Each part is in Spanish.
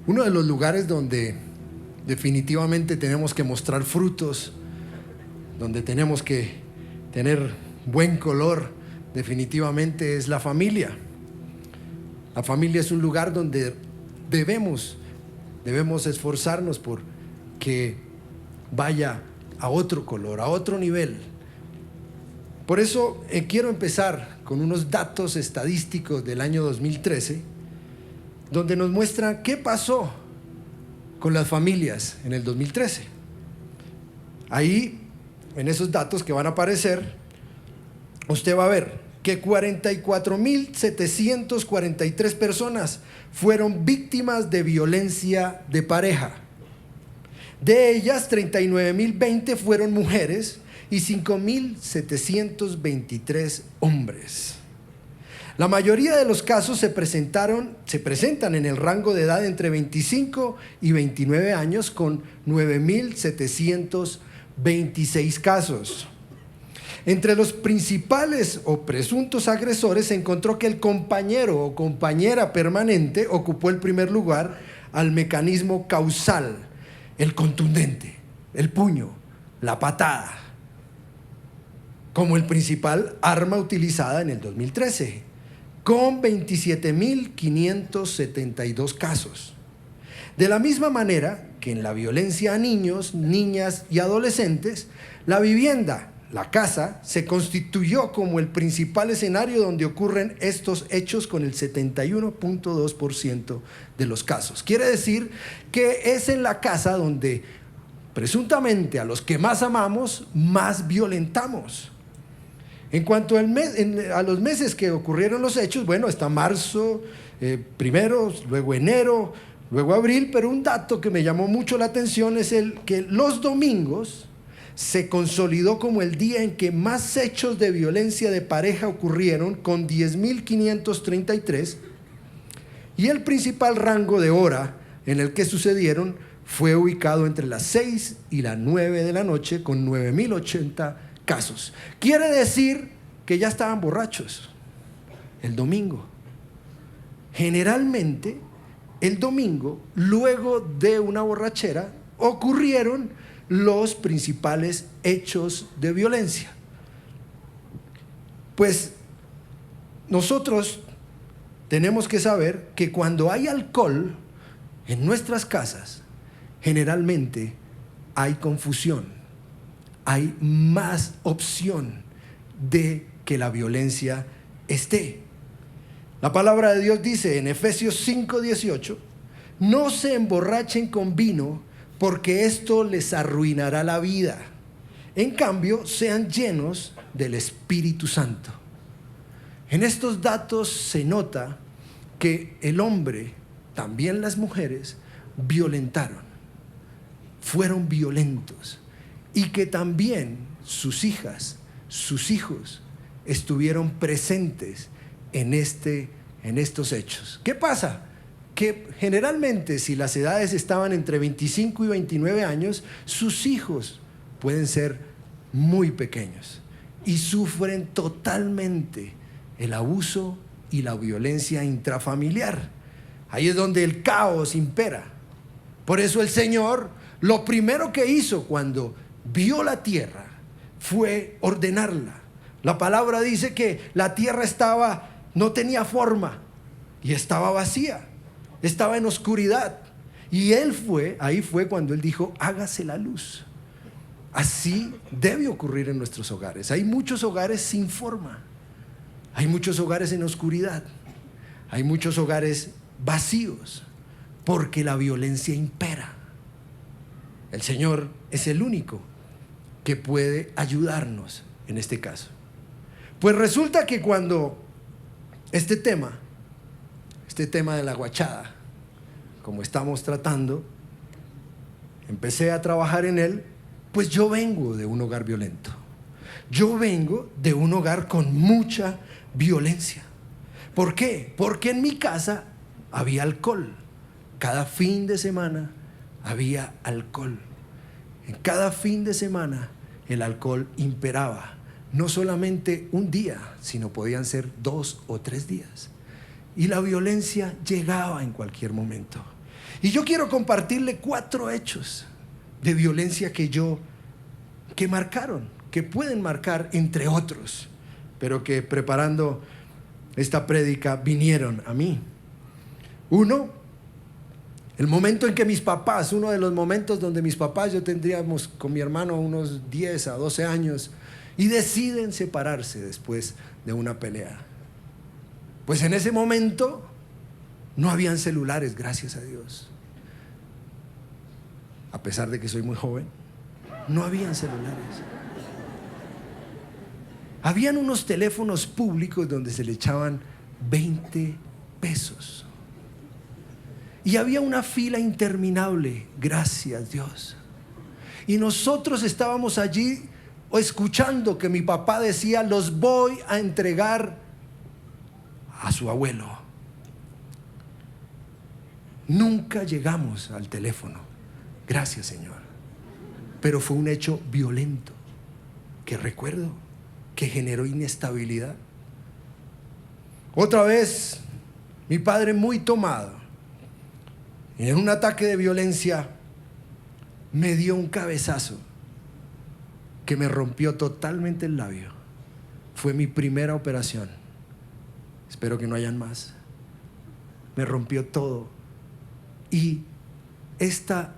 Uno de los lugares donde definitivamente tenemos que mostrar frutos, donde tenemos que tener buen color, definitivamente es la familia. La familia es un lugar donde debemos esforzarnos por que vaya a otro color, a otro nivel. Por eso quiero empezar con unos datos estadísticos del año 2013, donde nos muestra qué pasó con las familias en el 2013. Ahí, en esos datos que van a aparecer, usted va a ver que 44.743 personas fueron víctimas de violencia de pareja. De ellas, 39.020 fueron mujeres y 5.723 hombres. La mayoría de los casos se presentan en el rango de edad entre 25 y 29 años, con 9.726 casos. Entre los principales o presuntos agresores se encontró que el compañero o compañera permanente ocupó el primer lugar al mecanismo causal, el contundente, el puño, la patada, como el principal arma utilizada en el 2013, con 27.572 casos. De la misma manera que en la violencia a niños, niñas y adolescentes, la vivienda, la casa, se constituyó como el principal escenario donde ocurren estos hechos, con el 71.2% de los casos. Quiere decir que es en la casa donde presuntamente a los que más amamos, más violentamos. En cuanto a los meses que ocurrieron los hechos, bueno, está marzo, primero, luego enero, luego abril, pero un dato que me llamó mucho la atención es el que los domingos se consolidó como el día en que más hechos de violencia de pareja ocurrieron, con 10.533, y el principal rango de hora en el que sucedieron fue ubicado entre las 6 y las 9 de la noche, con 9.080 casos. Quiere decir que ya estaban borrachos el domingo. Generalmente, el domingo, luego de una borrachera, ocurrieron los principales hechos de violencia. Pues nosotros tenemos que saber que cuando hay alcohol en nuestras casas, generalmente hay confusión, hay más opción de que la violencia esté. La palabra de Dios dice en Efesios 5:18: no se emborrachen con vino, porque esto les arruinará la vida. En cambio, sean llenos del Espíritu Santo. En estos datos se nota que el hombre, también las mujeres, violentaron, fueron violentos, y que también sus hijas, sus hijos estuvieron presentes en estos hechos. ¿Qué pasa? Que generalmente, si las edades estaban entre 25 y 29 años, sus hijos pueden ser muy pequeños y sufren totalmente el abuso y la violencia intrafamiliar. Ahí es donde el caos impera. Por eso el Señor, lo primero que hizo cuando vio la tierra fue ordenarla. La palabra dice que la tierra no tenía forma y estaba vacía, estaba en oscuridad. Y ahí fue cuando Él dijo: hágase la luz. Así debe ocurrir en nuestros hogares. Hay muchos hogares sin forma, hay muchos hogares en oscuridad, hay muchos hogares vacíos, porque la violencia impera. El Señor es el único que puede ayudarnos en este caso. Pues resulta que cuando este tema de la guachada, como estamos tratando, empecé a trabajar en él, pues yo vengo de un hogar violento. Yo vengo de un hogar con mucha violencia. ¿Por qué? Porque en mi casa había alcohol. Cada fin de semana había alcohol. En cada fin de semana el alcohol imperaba. No solamente un día, sino podían ser 2 o 3 días. Y la violencia llegaba en cualquier momento. Y yo quiero compartirle 4 hechos de violencia que marcaron, que pueden marcar entre otros, pero que preparando esta prédica vinieron a mí. 1, el momento en que mis papás, uno de los momentos donde mis papás, yo tendríamos con mi hermano unos 10 a 12 años, y deciden separarse después de una pelea. Pues en ese momento no habían celulares, gracias a Dios. A pesar de que soy muy joven, no habían celulares. Habían unos teléfonos públicos donde se le echaban 20 pesos. Y había una fila interminable, gracias a Dios. Y nosotros estábamos allí escuchando que mi papá decía: los voy a entregar a su abuelo. Nunca llegamos al teléfono, gracias Señor. Pero fue un hecho violento que recuerdo, que generó inestabilidad. Otra vez, mi padre, muy tomado, en un ataque de violencia, me dio un cabezazo que me rompió totalmente el labio. Fue mi primera operación. Espero que no hayan más. Me rompió todo. Y este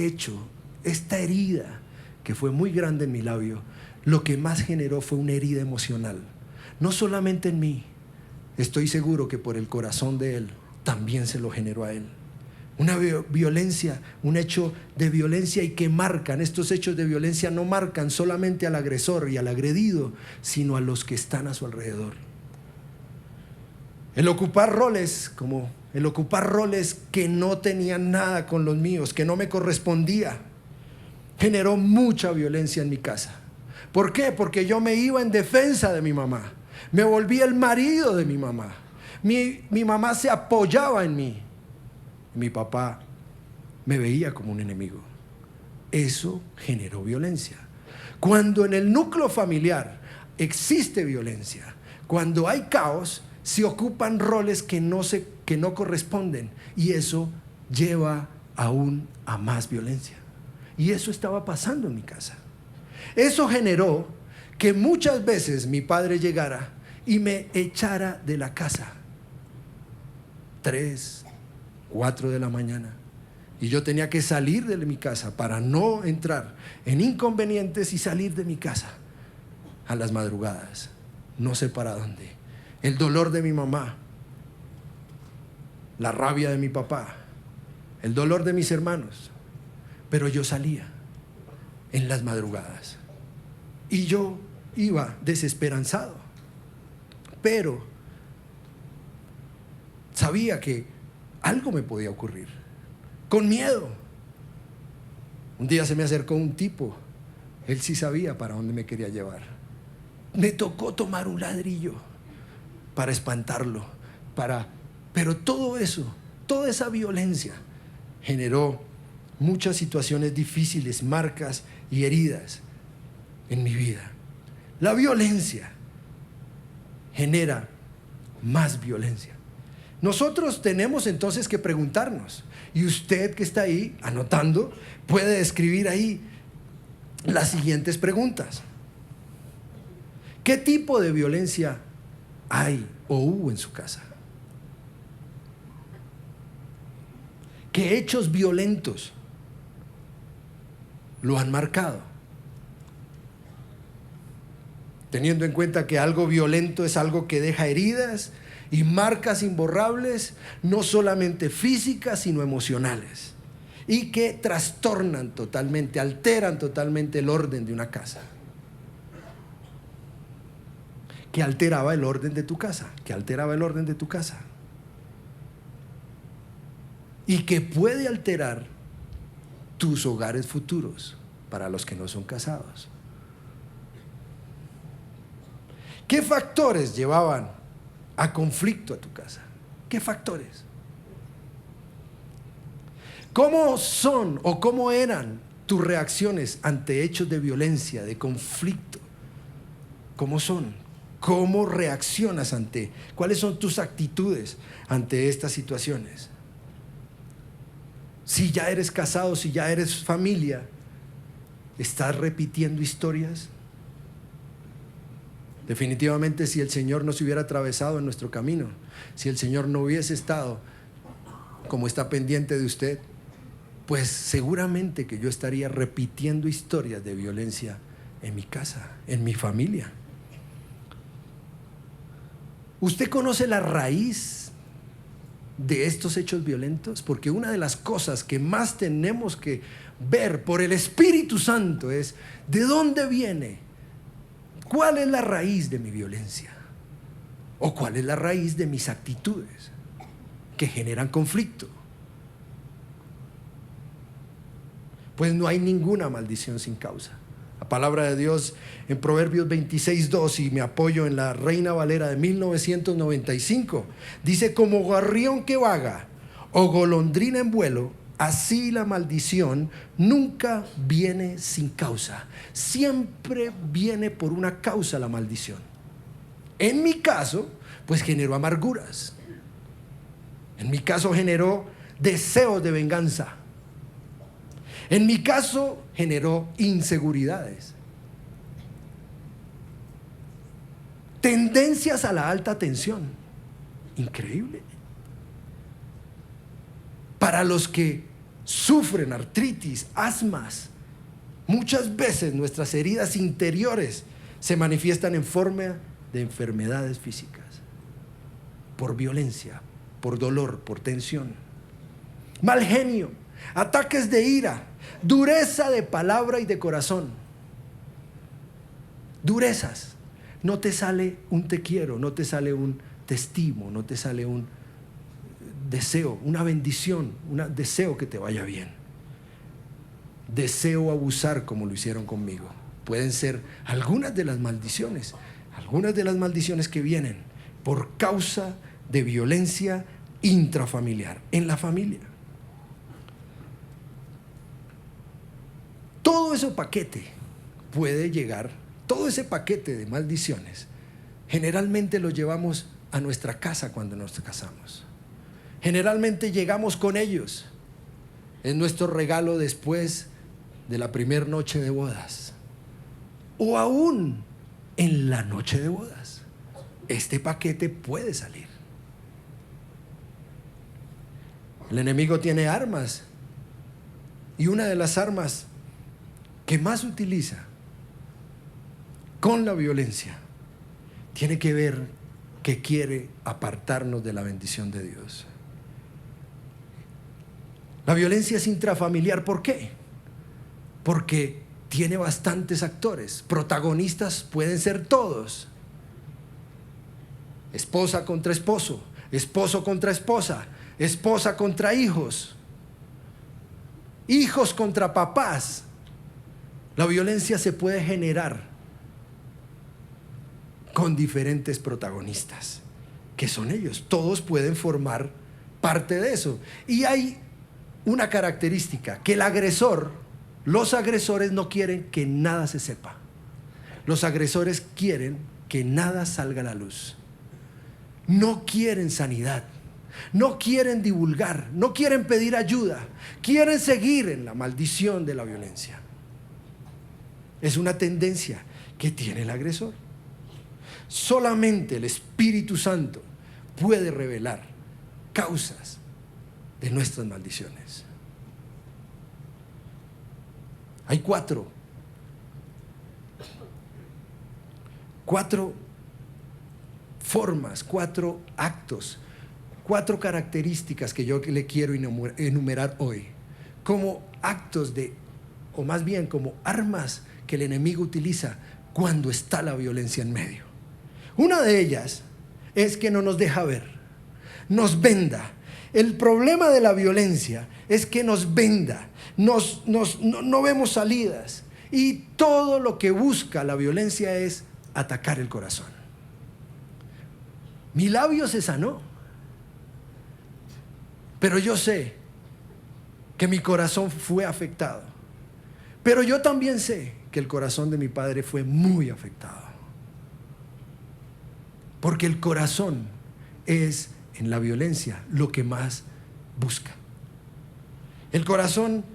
hecho, esta herida que fue muy grande en mi labio, lo que más generó fue una herida emocional. No solamente en mí, estoy seguro que por el corazón de él también se lo generó a él. Una violencia, un hecho de violencia, y que marcan, estos hechos de violencia no marcan solamente al agresor y al agredido, sino a los que están a su alrededor. El ocupar roles que no tenían nada con los míos, que no me correspondía, generó mucha violencia en mi casa. ¿Por qué? Porque yo me iba en defensa de mi mamá, me volví el marido de mi mamá. Mi mamá se apoyaba en mí. Mi papá me veía como un enemigo. Eso generó violencia. Cuando en el núcleo familiar existe violencia, cuando hay caos, se ocupan roles que no corresponden, y eso lleva aún a más violencia. Y eso estaba pasando en mi casa. Eso generó que muchas veces mi padre llegara y me echara de la casa. 3, 4 de la mañana. Y yo tenía que salir de mi casa para no entrar en inconvenientes y salir de mi casa a las madrugadas. No sé para dónde. El dolor de mi mamá, la rabia de mi papá, el dolor de mis hermanos. Pero yo salía en las madrugadas y yo iba desesperanzado, pero sabía que algo me podía ocurrir, con miedo. Un día se me acercó un tipo, él sí sabía para dónde me quería llevar. Me tocó tomar un ladrillo para espantarlo, pero todo eso, toda esa violencia generó muchas situaciones difíciles, marcas y heridas en mi vida. La violencia genera más violencia. Nosotros tenemos entonces que preguntarnos, y usted que está ahí anotando puede escribir ahí las siguientes preguntas. ¿Qué tipo de violencia hay o hubo en su casa? ¿Qué hechos violentos lo han marcado? Teniendo en cuenta que algo violento es algo que deja heridas y marcas imborrables, no solamente físicas, sino emocionales, y que trastornan totalmente, alteran totalmente el orden de una casa. ¿Qué alteraba el orden de tu casa? ¿Qué alteraba el orden de tu casa? Y que puede alterar tus hogares futuros para los que no son casados. ¿Qué factores llevaban a conflicto a tu casa? ¿Qué factores? ¿Cómo son o cómo eran tus reacciones ante hechos de violencia, de conflicto? ¿Cómo son? ¿Cómo reaccionas cuáles son tus actitudes ante estas situaciones? Si ya eres casado, si ya eres familia, ¿estás repitiendo historias? Definitivamente, si el Señor no se hubiera atravesado en nuestro camino, si el Señor no hubiese estado como está pendiente de usted, pues seguramente que yo estaría repitiendo historias de violencia en mi casa, en mi familia. ¿Usted conoce la raíz de estos hechos violentos? Porque una de las cosas que más tenemos que ver por el Espíritu Santo es ¿de dónde viene? ¿Cuál es la raíz de mi violencia? ¿O cuál es la raíz de mis actitudes que generan conflicto? Pues no hay ninguna maldición sin causa. La palabra de Dios en Proverbios 26:2, y me apoyo en la Reina Valera de 1995, dice: como gorrión que vaga o golondrina en vuelo, así la maldición nunca viene sin causa. Siempre viene por una causa la maldición. En mi caso, pues generó amarguras. En mi caso generó deseos de venganza. En mi caso generó inseguridades, tendencias a la alta tensión. Increíble. Para los que sufren artritis, asmas, muchas veces nuestras heridas interiores se manifiestan en forma de enfermedades físicas, por violencia, por dolor, por tensión. Mal genio, ataques de ira, dureza de palabra y de corazón. Durezas. No te sale un te quiero, no te sale un te estimo, no te sale un deseo, una bendición, un deseo que te vaya bien. Deseo abusar como lo hicieron conmigo. Pueden ser algunas de las maldiciones que vienen por causa de violencia intrafamiliar, en la familia. Todo ese paquete puede llegar, todo ese paquete de maldiciones, generalmente lo llevamos a nuestra casa cuando nos casamos. Generalmente llegamos con ellos. Es nuestro regalo después de la primera noche de bodas, o aún en la noche de bodas. Este paquete puede salir. El enemigo tiene armas, y una de las armas que más utiliza con la violencia tiene que ver que quiere apartarnos de la bendición de Dios. La violencia es intrafamiliar. ¿Por qué? Porque tiene bastantes actores. Protagonistas pueden ser todos. Esposa contra esposo, esposo contra esposa, esposa contra hijos, hijos contra papás. La violencia se puede generar con diferentes protagonistas, que son ellos. Todos pueden formar parte de eso. Y hay una característica, que el agresor, los agresores no quieren que nada se sepa. Los agresores quieren que nada salga a la luz. No quieren sanidad, no quieren divulgar, no quieren pedir ayuda, quieren seguir en la maldición de la violencia. Es una tendencia que tiene el agresor. Solamente el Espíritu Santo puede revelar causas de nuestras maldiciones. Hay cuatro formas, 4 actos, 4 características que yo le quiero enumerar hoy, como actos o más bien como armas que el enemigo utiliza cuando está la violencia en medio. Una de ellas es que no nos deja ver, nos venda. El problema de la violencia es que nos venda, no vemos salidas, y todo lo que busca la violencia es atacar el corazón. Mi labio se sanó, pero yo sé que mi corazón fue afectado. Pero yo también sé que el corazón de mi padre fue muy afectado. Porque el corazón es en la violencia lo que más busca. El corazón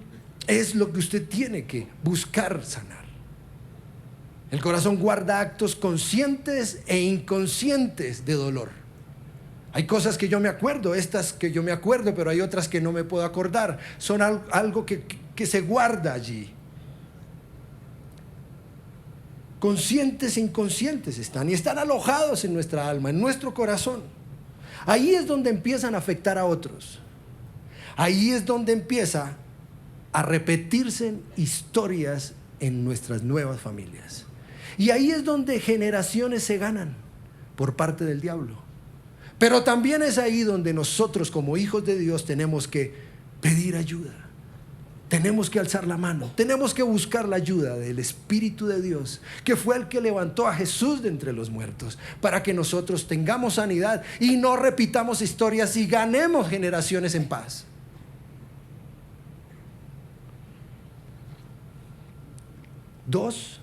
es lo que usted tiene que buscar sanar. El corazón guarda actos conscientes e inconscientes de dolor. Hay cosas que yo me acuerdo, estas que yo me acuerdo, pero hay otras que no me puedo acordar. Son algo que se guarda allí. Conscientes e inconscientes están, y están alojados en nuestra alma, en nuestro corazón. Ahí es donde empiezan a afectar a otros. Ahí es donde empieza a repetirse historias en nuestras nuevas familias. Y ahí es donde generaciones se ganan por parte del diablo. Pero también es ahí donde nosotros como hijos de Dios tenemos que pedir ayuda. Tenemos que alzar la mano, tenemos que buscar la ayuda del Espíritu de Dios, que fue el que levantó a Jesús de entre los muertos, para que nosotros tengamos sanidad y no repitamos historias y ganemos generaciones en paz. Dos,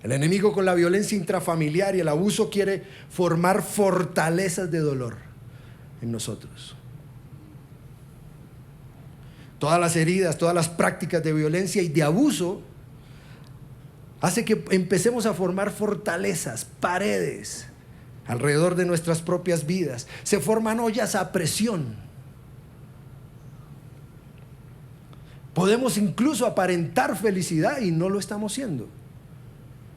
el enemigo con la violencia intrafamiliar y el abuso quiere formar fortalezas de dolor en nosotros. Todas las heridas, todas las prácticas de violencia y de abuso hace que empecemos a formar fortalezas, paredes alrededor de nuestras propias vidas. Se forman ollas a presión. Podemos incluso aparentar felicidad y no lo estamos siendo.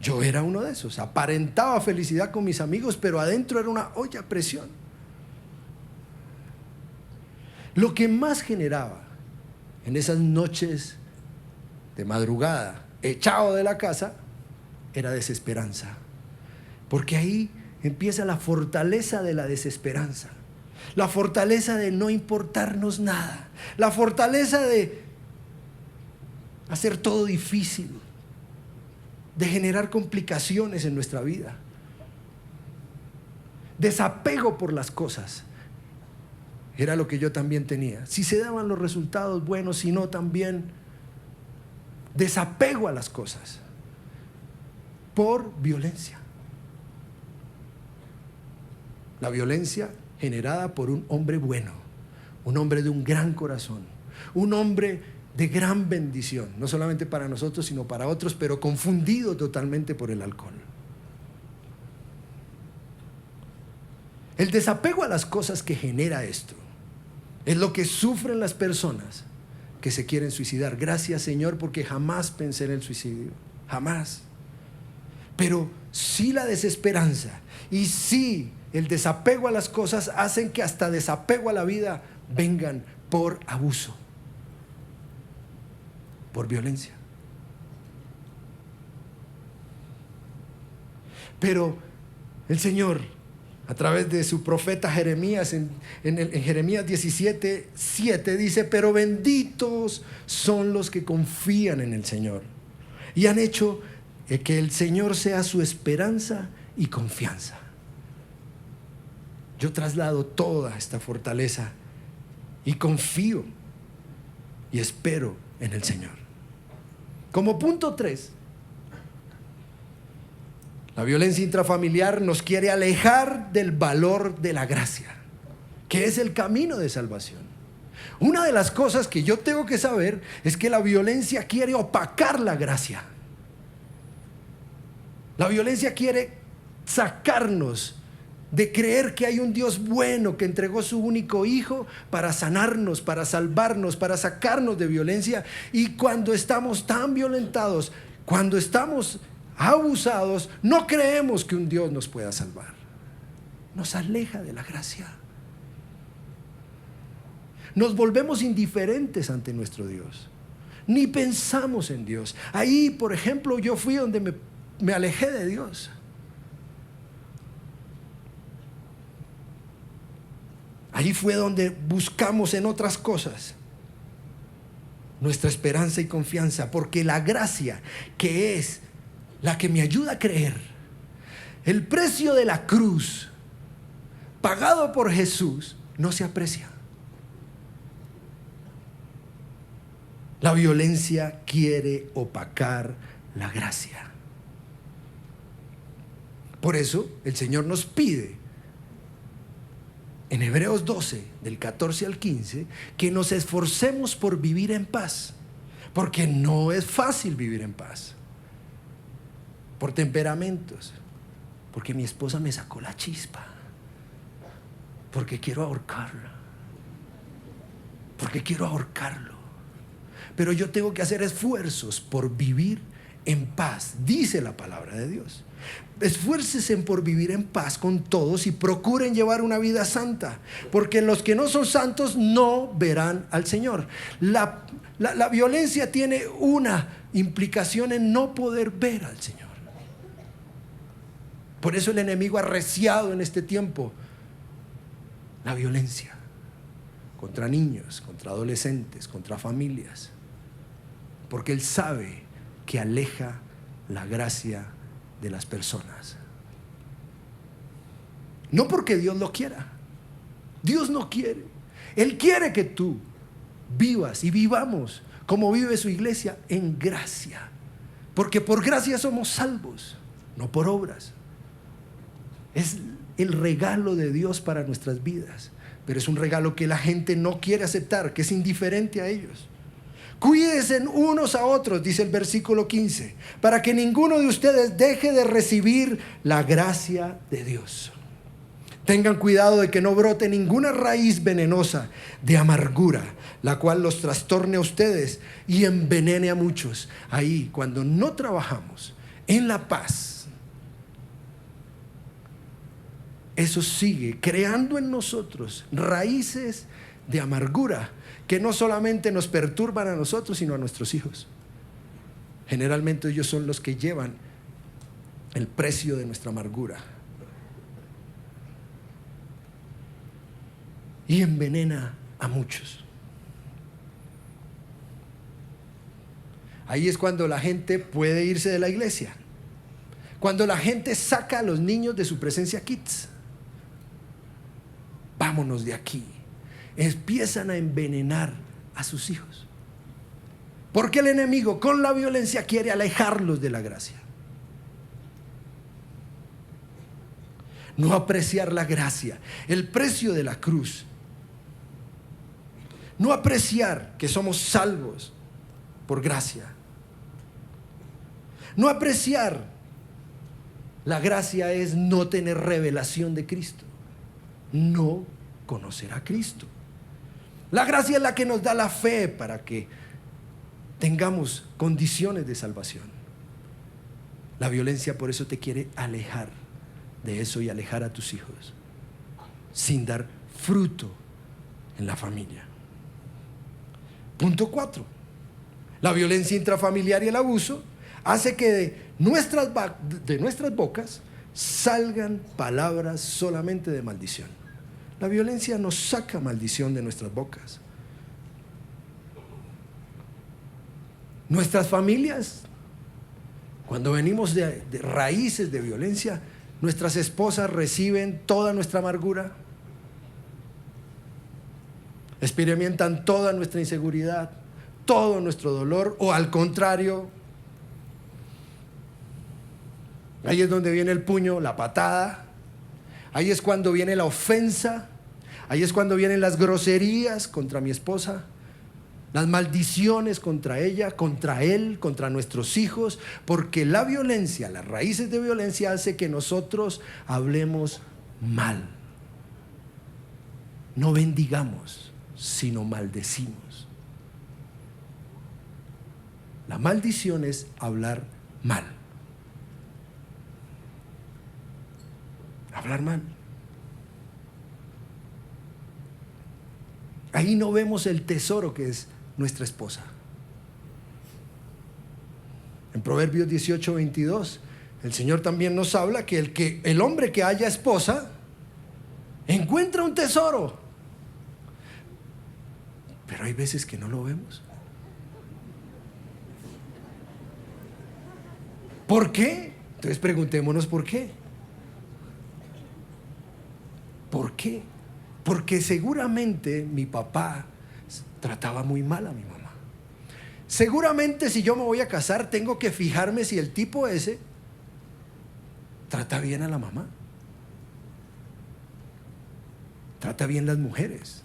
Yo era uno de esos, aparentaba felicidad con mis amigos, pero adentro era una olla a presión. Lo que más generaba en esas noches de madrugada, echado de la casa, era desesperanza. Porque ahí empieza la fortaleza de la desesperanza. La fortaleza de no importarnos nada. La fortaleza de hacer todo difícil. De generar complicaciones en nuestra vida. Desapego por las cosas. Era lo que yo también tenía. Si se daban los resultados buenos, si no también desapego a las cosas por violencia. La violencia generada por un hombre bueno, un hombre de un gran corazón, un hombre de gran bendición, no solamente para nosotros sino para otros, pero confundido totalmente por el alcohol. El desapego a las cosas que genera esto es lo que sufren las personas que se quieren suicidar. Gracias, Señor, porque jamás pensé en el suicidio, jamás. Pero sí la desesperanza y sí el desapego a las cosas hacen que hasta desapego a la vida vengan por abuso, por violencia. Pero el Señor, a través de su profeta Jeremías, en Jeremías 17:7 dice: pero benditos son los que confían en el Señor y han hecho que el Señor sea su esperanza y confianza. Yo traslado toda esta fortaleza y confío y espero en el Señor. Como punto 3, la violencia intrafamiliar nos quiere alejar del valor de la gracia, que es el camino de salvación. Una de las cosas que yo tengo que saber es que la violencia quiere opacar la gracia. La violencia quiere sacarnos de creer que hay un Dios bueno que entregó su único hijo para sanarnos, para salvarnos, para sacarnos de violencia. Y cuando estamos tan violentados, cuando estamos abusados, no creemos que un Dios nos pueda salvar. Nos aleja de la gracia. Nos volvemos indiferentes ante nuestro Dios. Ni pensamos en Dios. Ahí, por ejemplo, yo fui donde me alejé de Dios. Ahí fue donde buscamos en otras cosas nuestra esperanza y confianza, porque la gracia, que es la que me ayuda a creer, el precio de la cruz pagado por Jesús, no se aprecia. La violencia quiere opacar la gracia. Por eso el Señor nos pide en Hebreos 12, del 14 al 15, que nos esforcemos por vivir en paz, porque no es fácil vivir en paz, por temperamentos, porque mi esposa me sacó la chispa, porque quiero ahorcarla, porque quiero ahorcarlo, pero yo tengo que hacer esfuerzos por vivir en paz, dice la palabra de Dios. Esfuércense por vivir en paz con todos y procuren llevar una vida santa, porque los que no son santos no verán al Señor. La violencia tiene una implicación en no poder ver al Señor. Por eso el enemigo ha arreciado en este tiempo la violencia contra niños, contra adolescentes, contra familias, porque él sabe que aleja la gracia de las personas. No porque Dios lo quiera. Dios no quiere. Él quiere que tú vivas y vivamos como vive su iglesia, en gracia. Porque por gracia somos salvos, no por obras. Es el regalo de Dios para nuestras vidas, pero es un regalo que la gente no quiere aceptar, que es indiferente a ellos. Cuídense unos a otros, dice el versículo 15, para que ninguno de ustedes deje de recibir la gracia de Dios. Tengan cuidado de que no brote ninguna raíz venenosa de amargura, la cual los trastorne a ustedes y envenene a muchos. Ahí, cuando no trabajamos en la paz, eso sigue creando en nosotros raíces de amargura que no solamente nos perturban a nosotros, sino a nuestros hijos. Generalmente ellos son los que llevan el precio de nuestra amargura. Y envenena a muchos. Ahí es cuando la gente puede irse de la iglesia. Cuando la gente saca a los niños de su presencia kids. Vámonos de aquí. Empiezan a envenenar a sus hijos. Porque el enemigo con la violencia quiere alejarlos de la gracia. No apreciar la gracia, el precio de la cruz. No apreciar que somos salvos por gracia. No apreciar la gracia es no tener revelación de Cristo. No conocer a Cristo. La gracia es la que nos da la fe para que tengamos condiciones de salvación. La violencia por eso te quiere alejar de eso y alejar a tus hijos sin dar fruto en la familia. Punto 4. La violencia intrafamiliar y el abuso hace que de nuestras bocas salgan palabras solamente de maldición. La violencia nos saca maldición de nuestras bocas. Nuestras familias, cuando venimos de raíces de violencia, nuestras esposas reciben toda nuestra amargura, experimentan toda nuestra inseguridad, todo nuestro dolor, o al contrario, ahí es donde viene el puño, la patada. Ahí es cuando viene la ofensa, ahí es cuando vienen las groserías contra mi esposa, las maldiciones contra ella, contra él, contra nuestros hijos, porque la violencia, las raíces de violencia hace que nosotros hablemos mal. No bendigamos, sino maldecimos. La maldición es hablar mal. Hablar mal. Ahí no vemos el tesoro que es nuestra esposa. En Proverbios 18:22, el Señor también nos habla que el hombre que haya esposa encuentra un tesoro. Pero hay veces que no lo vemos. ¿Por qué? Entonces preguntémonos por qué. ¿Por qué? Porque seguramente mi papá trataba muy mal a mi mamá. Seguramente si yo me voy a casar tengo que fijarme si el tipo ese trata bien a la mamá. Trata bien las mujeres.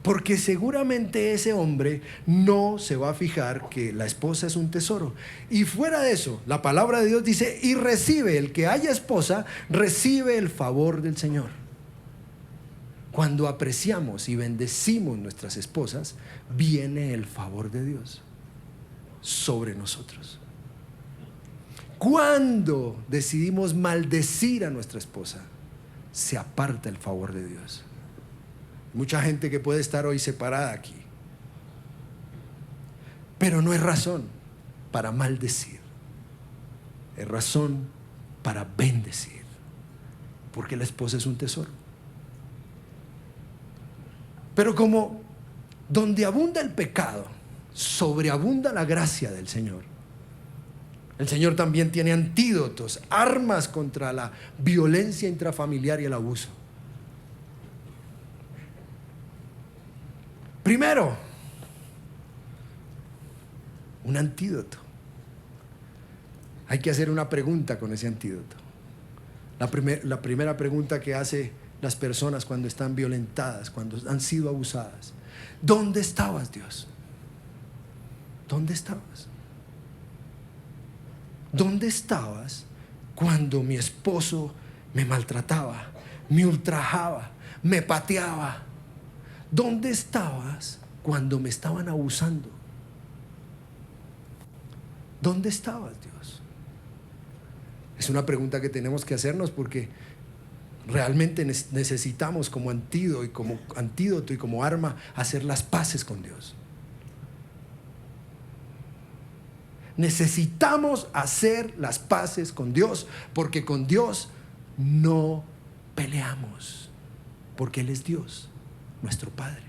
Porque seguramente ese hombre no se va a fijar que la esposa es un tesoro. Y fuera de eso, la palabra de Dios dice, y recibe, el que haya esposa, recibe el favor del Señor. Cuando apreciamos y bendecimos nuestras esposas, viene el favor de Dios sobre nosotros. Cuando decidimos maldecir a nuestra esposa, se aparta el favor de Dios. Mucha gente que puede estar hoy separada aquí, pero no es razón para maldecir, es razón para bendecir, porque la esposa es un tesoro. Pero como donde abunda el pecado, sobreabunda la gracia del Señor. El Señor también tiene antídotos, armas contra la violencia intrafamiliar y el abuso. Primero, un antídoto. Hay que hacer una pregunta con ese antídoto. La primera pregunta que hace las personas cuando están violentadas, cuando han sido abusadas: ¿dónde estabas, Dios? ¿Dónde estabas? ¿Dónde estabas cuando mi esposo me maltrataba, me ultrajaba, me pateaba? ¿Dónde estabas cuando me estaban abusando? ¿Dónde estabas, Dios? Es una pregunta que tenemos que hacernos, porque realmente necesitamos como antídoto y como arma hacer las paces con Dios. Necesitamos hacer las paces con Dios, porque con Dios no peleamos, porque Él es Dios, nuestro Padre.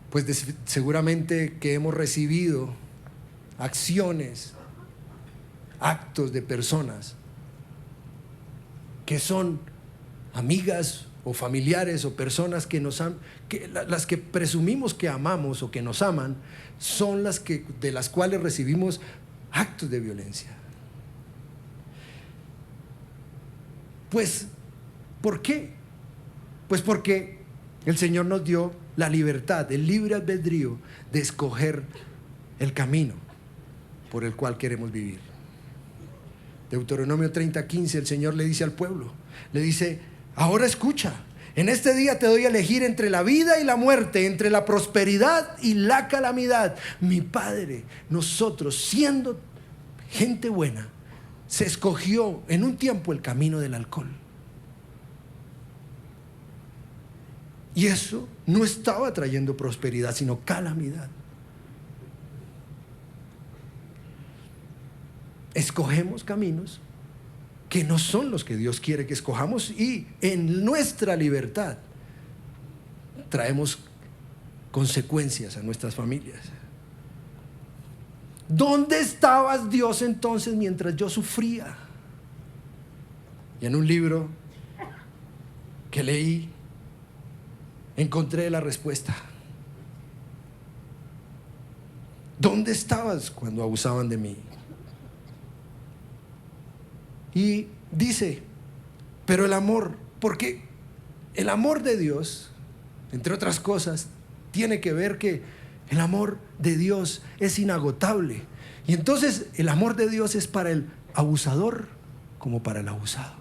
Pues seguramente que hemos recibido acciones, actos de personas que son amigas o familiares o personas que las que presumimos que amamos o que nos aman, son de las cuales recibimos actos de violencia. Pues, ¿por qué? Pues porque el Señor nos dio la libertad, el libre albedrío de escoger el camino por el cual queremos vivir. Deuteronomio 30:15, el Señor le dice al pueblo, le dice: ahora escucha, en este día te doy a elegir entre la vida y la muerte, entre la prosperidad y la calamidad. Mi Padre, nosotros, siendo gente buena, se escogió en un tiempo el camino del alcohol. Y eso no estaba trayendo prosperidad, sino calamidad. Escogemos caminos que no son los que Dios quiere que escojamos, y en nuestra libertad traemos consecuencias a nuestras familias. ¿Dónde estabas, Dios, entonces mientras yo sufría? Y en un libro que leí encontré la respuesta. ¿Dónde estabas cuando abusaban de mí? Y dice, pero el amor, porque el amor de Dios, entre otras cosas, tiene que ver que el amor de Dios es inagotable. Y entonces el amor de Dios es para el abusador como para el abusado.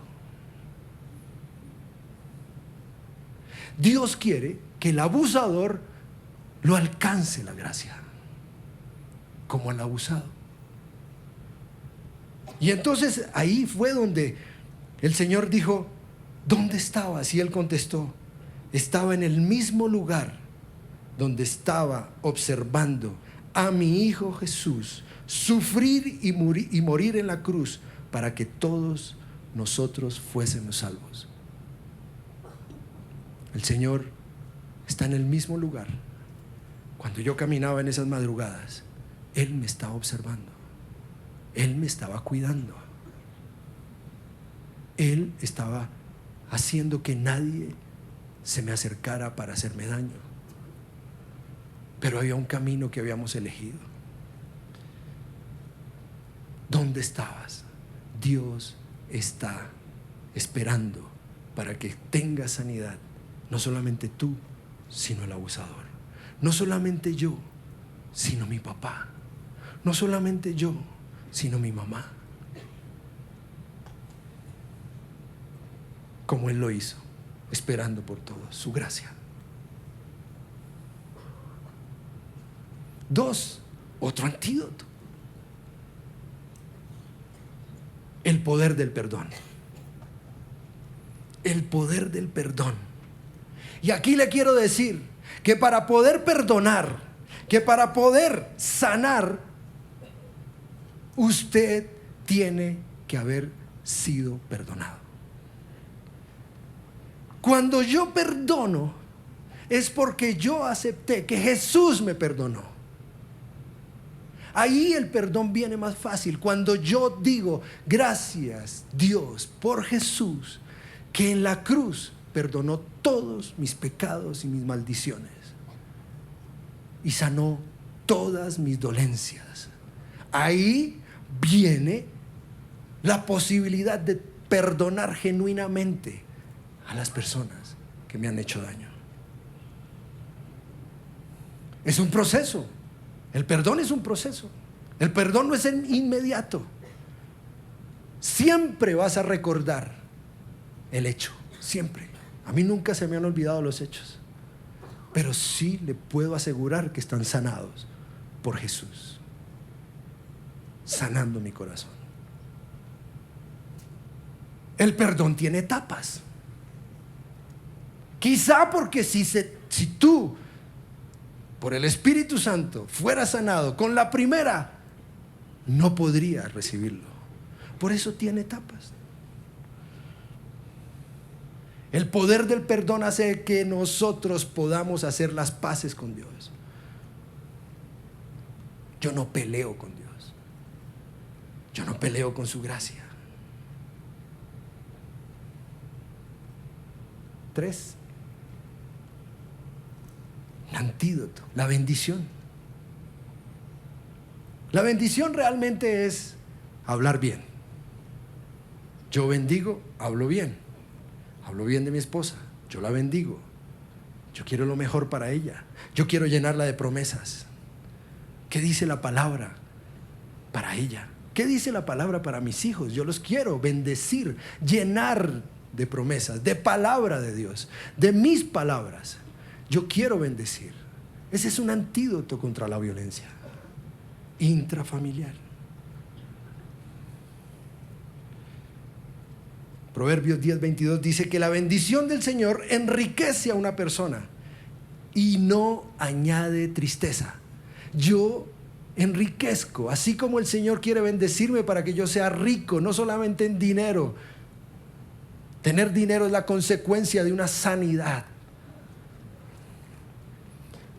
Dios quiere que el abusador lo alcance la gracia, como el abusado. Y entonces ahí fue donde el Señor dijo: ¿dónde estabas? Y él contestó: estaba en el mismo lugar donde estaba observando a mi Hijo Jesús sufrir y morir en la cruz para que todos nosotros fuésemos salvos. El Señor está en el mismo lugar. Cuando yo caminaba en esas madrugadas, Él me estaba observando. Él me estaba cuidando. Él estaba haciendo que nadie se me acercara para hacerme daño. Pero había un camino que habíamos elegido. ¿Dónde estabas Dios está esperando para que tengas sanidad. No solamente tú, sino el abusador. No solamente yo, sino mi papá. No solamente yo, sino mi mamá. Como Él lo hizo, esperando por todos, su gracia. 2, otro antídoto. El poder del perdón. El poder del perdón. Y aquí le quiero decir que para poder perdonar, que para poder sanar, usted tiene que haber sido perdonado. Cuando yo perdono, es porque yo acepté que Jesús me perdonó. Ahí el perdón viene más fácil. Cuando yo digo, gracias Dios por Jesús, que en la cruz perdonó todos mis pecados y mis maldiciones y sanó todas mis dolencias. Ahí viene la posibilidad de perdonar genuinamente a las personas que me han hecho daño. Es un proceso. El perdón es un proceso. El perdón no es inmediato. Siempre vas a recordar el hecho, siempre. A mí nunca se me han olvidado los hechos, pero sí le puedo asegurar que están sanados por Jesús, sanando mi corazón. El perdón tiene etapas. Quizá porque si tú por el Espíritu Santo fueras sanado con la primera, no podrías recibirlo. Por eso tiene etapas. El poder del perdón hace que nosotros podamos hacer las paces con Dios. Yo no peleo con Dios. Yo no peleo con su gracia. 3. El antídoto, la bendición. La bendición realmente es hablar bien. Yo bendigo, hablo bien. Hablo bien de mi esposa, yo la bendigo. Yo quiero lo mejor para ella. Yo quiero llenarla de promesas. ¿Qué dice la palabra para ella? ¿Qué dice la palabra para mis hijos? Yo los quiero bendecir, llenar de promesas, de palabra de Dios, de mis palabras. Yo quiero bendecir. Ese es un antídoto contra la violencia intrafamiliar. Proverbios 10:22 dice que la bendición del Señor enriquece a una persona y no añade tristeza. Yo enriquezco, así como el Señor quiere bendecirme para que yo sea rico, no solamente en dinero. Tener dinero es la consecuencia de una sanidad.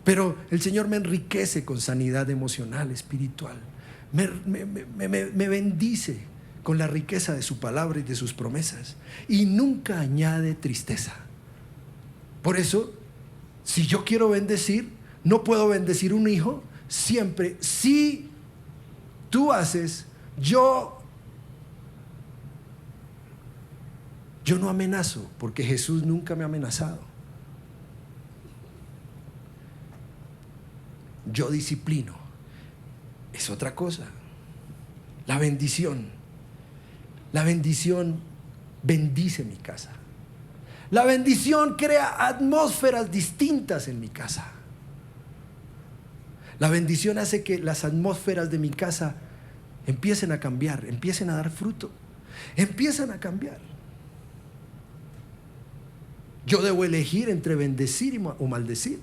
Pero el Señor me enriquece con sanidad emocional, espiritual. Me bendice con la riqueza de su palabra y de sus promesas. Y nunca añade tristeza. Por eso, si yo quiero bendecir, no puedo bendecir un hijo siempre. Si tú haces, yo no amenazo, porque Jesús nunca me ha amenazado. Yo disciplino. Es otra cosa. La bendición bendice mi casa. La bendición crea atmósferas distintas en mi casa. La bendición hace que las atmósferas de mi casa empiecen a cambiar, empiecen a dar fruto, empiezan a cambiar. Yo debo elegir entre bendecir o maldecir.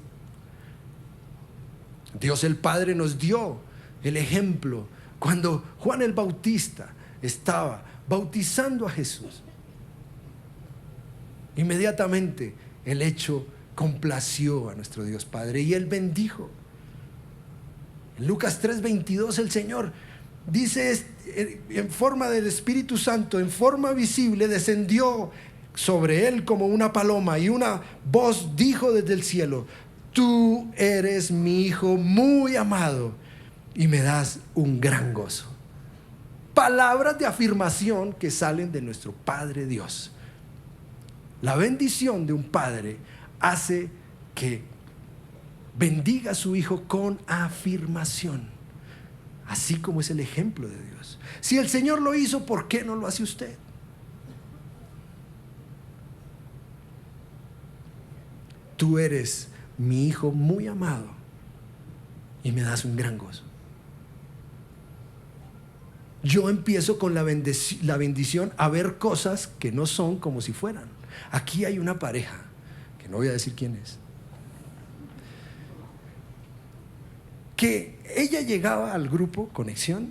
Dios el Padre nos dio el ejemplo cuando Juan el Bautista estaba bautizando a Jesús. Inmediatamente el hecho complació a nuestro Dios Padre y Él bendijo. En Lucas 3:22 el Señor dice, en forma del Espíritu Santo, en forma visible, descendió sobre Él como una paloma y una voz dijo desde el cielo: tú eres mi Hijo muy amado y me das un gran gozo. palabras de afirmación que salen de nuestro Padre Dios. La bendición de un padre hace que bendiga a su hijo con afirmación, así como es el ejemplo de Dios. Si el Señor lo hizo, ¿por qué no lo hace usted? Tú eres mi hijo muy amado y me das un gran gozo. Yo empiezo con la bendición a ver cosas que no son como si fueran. Aquí hay una pareja, que no voy a decir quién es, que ella llegaba al grupo Conexión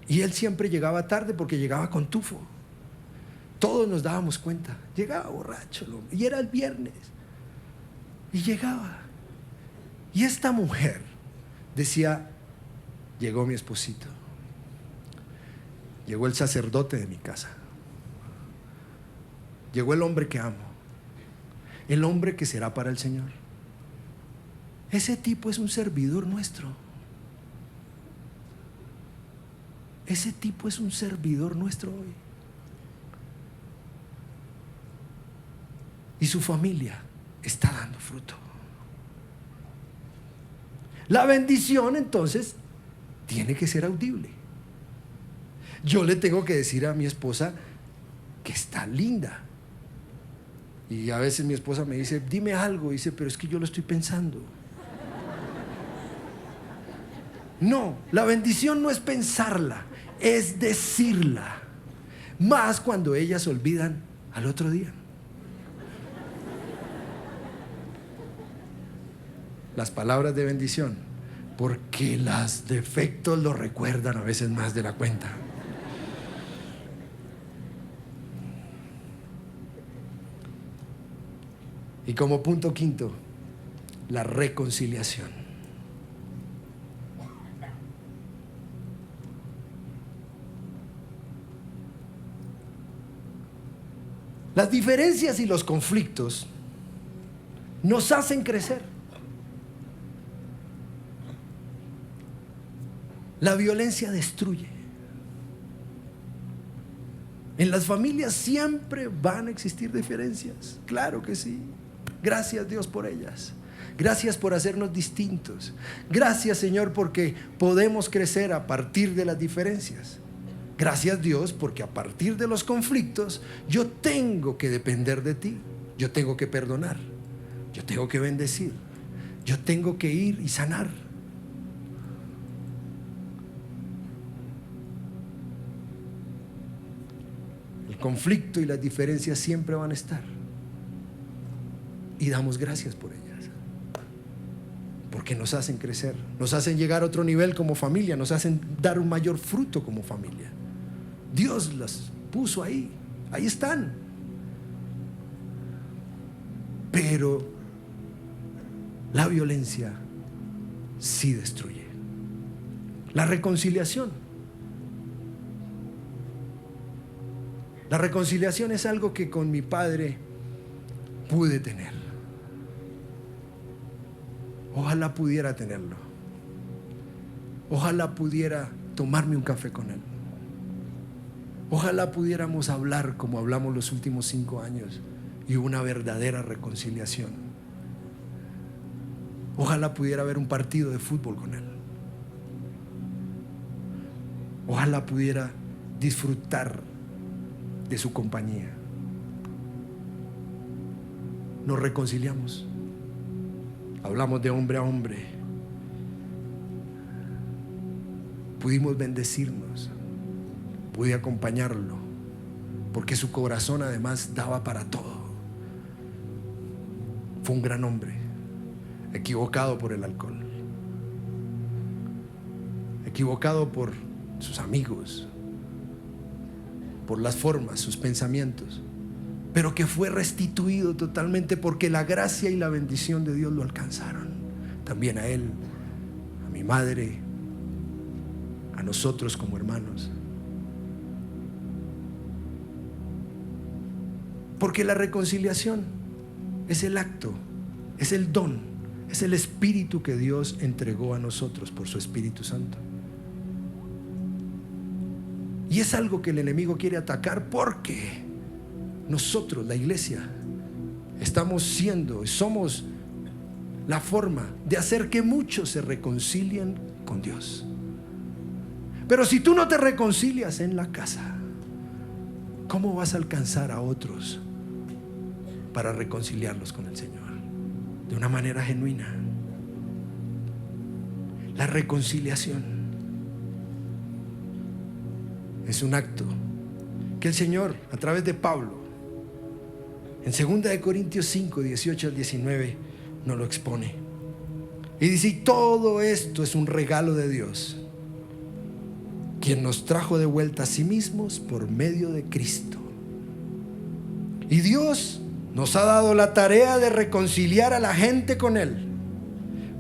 y él siempre llegaba tarde porque llegaba con tufo. Todos nos dábamos cuenta. Llegaba borracho y era el viernes y llegaba. Y esta mujer decía: llegó mi esposito, llegó el sacerdote de mi casa, llegó el hombre que amo, el hombre que será para el Señor. Ese tipo es un servidor nuestro. Ese tipo es un servidor nuestro hoy. Y su familia está dando fruto. La bendición entonces tiene que ser audible. Yo le tengo que decir a mi esposa que está linda. Y a veces mi esposa me dice: dime algo. Y dice: pero es que yo lo estoy pensando. No, la bendición no es pensarla, es decirla. Más cuando ellas olvidan al otro día. Las palabras de bendición, porque los defectos lo recuerdan a veces más de la cuenta. Y como punto quinto, la reconciliación. Las diferencias y los conflictos nos hacen crecer. La violencia destruye. En las familias siempre van a existir diferencias, claro que sí. Gracias, Dios, por ellas. Gracias por hacernos distintos. Gracias, Señor, porque podemos crecer a partir de las diferencias. Gracias, Dios, porque a partir de los conflictos yo tengo que depender de ti. Yo tengo que perdonar. Yo tengo que bendecir. Yo tengo que ir y sanar. El conflicto y las diferencias siempre van a estar. Y damos gracias por ellas. Porque nos hacen crecer, nos hacen llegar a otro nivel como familia, nos hacen dar un mayor fruto como familia. Dios las puso ahí, ahí están. Pero la violencia sí destruye. La reconciliación. La reconciliación es algo que con mi padre pude tener. Ojalá pudiera tenerlo. Ojalá pudiera tomarme un café con él. Ojalá pudiéramos hablar como hablamos los últimos 5 años y una verdadera reconciliación. Ojalá pudiera haber un partido de fútbol con él. Ojalá pudiera disfrutar de su compañía. Nos reconciliamos. Hablamos de hombre a hombre. Pudimos bendecirnos. Pude acompañarlo, porque su corazón además daba para todo. Fue un gran hombre, equivocado por el alcohol, equivocado por sus amigos, por las formas, sus pensamientos, pero que fue restituido totalmente porque la gracia y la bendición de Dios lo alcanzaron. También a él, a mi madre, a nosotros como hermanos. Porque la reconciliación es el acto, es el don, es el espíritu que Dios entregó a nosotros por su Espíritu Santo. Y es algo que el enemigo quiere atacar porque nosotros, la iglesia, somos la forma de hacer que muchos se reconcilien con Dios. Pero si tú no te reconcilias en la casa, ¿cómo vas a alcanzar a otros para reconciliarlos con el Señor? De una manera genuina. La reconciliación es un acto que el Señor, a través de Pablo, en 2 Corintios 5, 18 al 19, nos lo expone. Y dice: y todo esto es un regalo de Dios, quien nos trajo de vuelta a sí mismos por medio de Cristo. Y Dios nos ha dado la tarea de reconciliar a la gente con Él,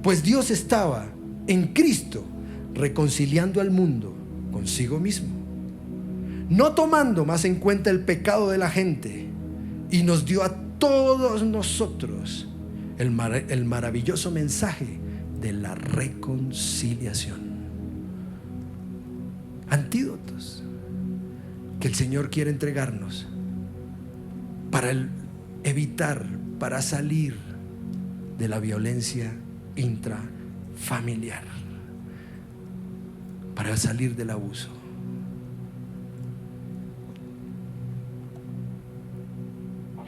pues Dios estaba en Cristo reconciliando al mundo consigo mismo, no tomando más en cuenta el pecado de la gente, y nos dio a todos nosotros el maravilloso mensaje de la reconciliación. Antídotos que el Señor quiere entregarnos para evitar, para salir de la violencia intrafamiliar, para salir del abuso.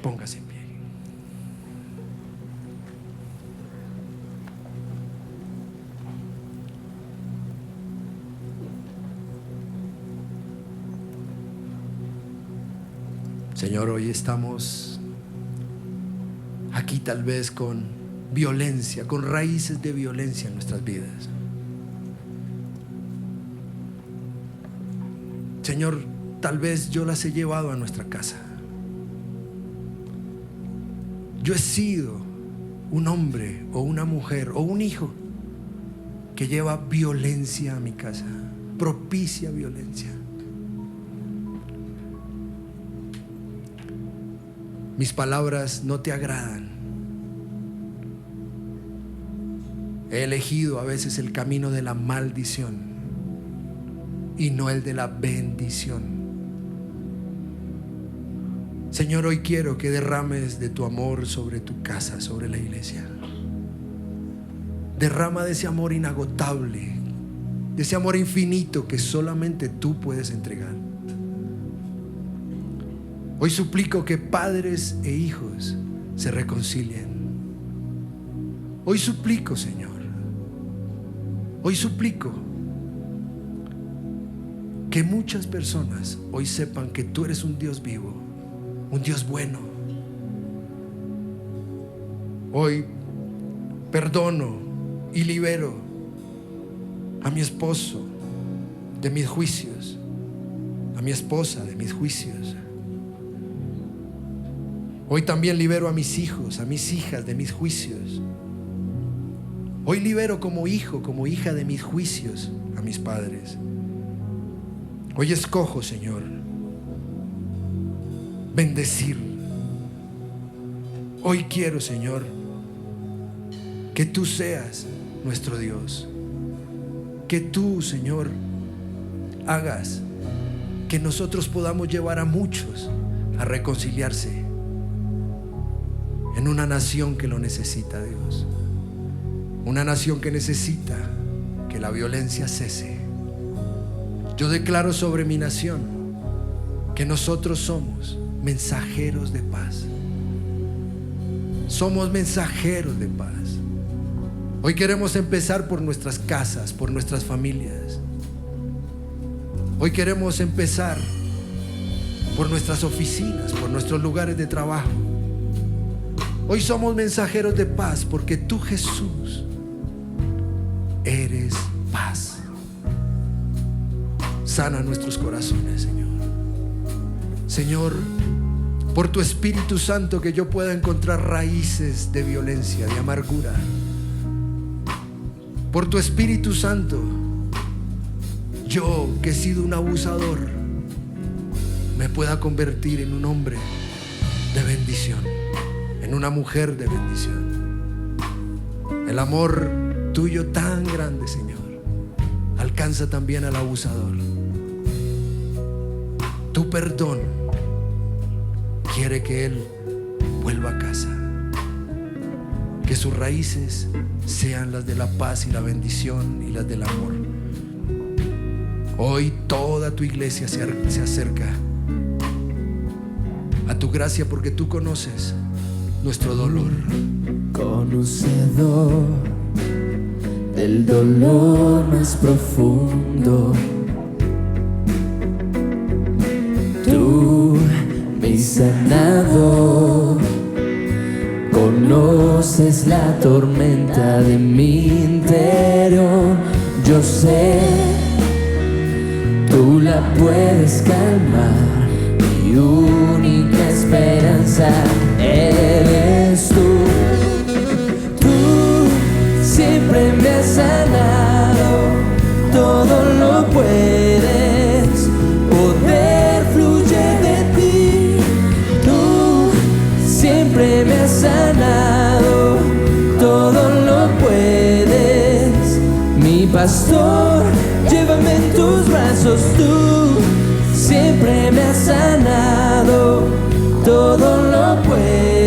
Póngase en pie. Señor, hoy estamos aquí tal vez con violencia, con raíces de violencia en nuestras vidas. Señor, tal vez yo las he llevado a nuestra casa. Yo he sido un hombre o una mujer o un hijo que lleva violencia a mi casa, propicia violencia. Mis palabras no te agradan. He elegido a veces el camino de la maldición y no el de la bendición. Señor, hoy quiero que derrames de tu amor sobre tu casa, sobre la iglesia. Derrama de ese amor inagotable, de ese amor infinito que solamente tú puedes entregar. Hoy suplico que padres e hijos se reconcilien. Hoy suplico, Señor, hoy suplico que muchas personas hoy sepan que tú eres un Dios vivo, un Dios bueno. Hoy perdono y libero a mi esposo de mis juicios, a mi esposa de mis juicios. Hoy también libero a mis hijos, a mis hijas de mis juicios. Hoy libero como hijo, como hija de mis juicios a mis padres. Hoy escojo, Señor, bendecir. Hoy quiero, Señor, que tú seas nuestro Dios. Que tú, Señor, hagas que nosotros podamos llevar a muchos a reconciliarse en una nación que lo necesita, Dios. Una nación que necesita que la violencia cese. Yo declaro sobre mi nación que nosotros somos mensajeros de paz. Somos mensajeros de paz. Hoy queremos empezar por nuestras casas, por nuestras familias. Hoy queremos empezar por nuestras oficinas, por nuestros lugares de trabajo. Hoy somos mensajeros de paz porque tú, Jesús, eres paz. Sana nuestros corazones, Señor. Señor, por tu Espíritu Santo, que yo pueda encontrar raíces de violencia, de amargura. Por tu Espíritu Santo, yo, que he sido un abusador, me pueda convertir en un hombre de bendición, en una mujer de bendición. El amor tuyo tan grande, Señor, alcanza también al abusador. tu perdón, quiere que Él vuelva a casa. Que sus raíces sean las de la paz y la bendición y las del amor. Hoy toda tu iglesia se acerca a tu gracia porque tú conoces nuestro dolor. Conocedor del dolor más profundo, tú mi sanador, conoces la tormenta de mi interior. Yo sé, tú la puedes calmar, mi única esperanza eres tú. Tú siempre me has sanado, todo lo puedes, poder fluye de ti. Tú siempre me has sanado, todo lo puedes, mi pastor, llévame en tus brazos. Tú siempre me has sanado, todo lo puedes.